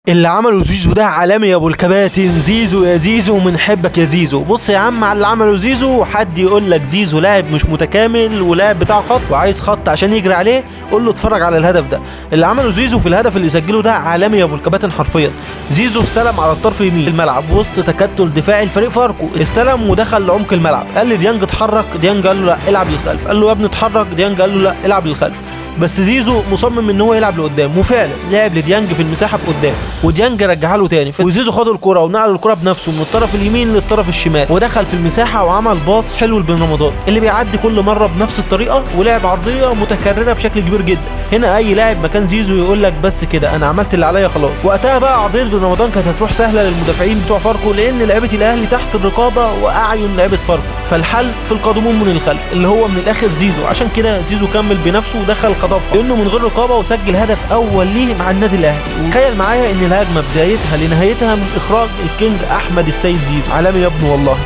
اللي عمله زيزو ده عالمي يا ابو الكباتن. زيزو يا زيزو بنحبك يا زيزو. بص يا عم على اللي عمله زيزو. حد يقول لك زيزو لاعب مش متكامل ولاعب بتاع خط وعايز خط عشان يجري عليه، قول له اتفرج على الهدف ده. اللي عمله زيزو في الهدف اللي سجله ده عالمي يا ابو الكباتن حرفيا. زيزو استلم على الطرف يمين الملعب وسط تكتل دفاعي الفريق فاركو، استلم ودخل لعمق الملعب. قال لي ديانج اتحرك، ديانج قال له لا العب للخلف. قال له يا ابني اتحرك، ديانج قال له لا العب للخلف. بس زيزو مصمم ان هو يلعب لقدام، وفعلا لعب لديانج في المساحه في قدام، وديانج رجعها له تاني. وزيزو خد الكره ونقل الكره بنفسه من الطرف اليمين للطرف الشمال، ودخل في المساحه وعمل باص حلو لبن رمضان اللي بيعدي كل مره بنفس الطريقه، ولعب عرضيه متكرره بشكل كبير جدا. هنا اي لاعب مكان زيزو يقول لك بس كده انا عملت اللي عليا خلاص. وقتها بقى عرضيه بن رمضان كانت هتروح سهله للمدافعين بتوع فاركو، لان لعيبه الاهلي تحت الرقابه واعين لعيبه فاركو، فالحل في القادمون من الخلف اللي هو من الاخر زيزو. عشان كده زيزو كمل بنفسه ودخل خطفها لانه من غير رقابه، وسجل هدف اول ليه مع النادي الاهلي. وتخيل معايا ان الهجمه بدايتها لنهايتها من اخراج الكينج احمد السيد زيزو. عالمي يا ابني والله.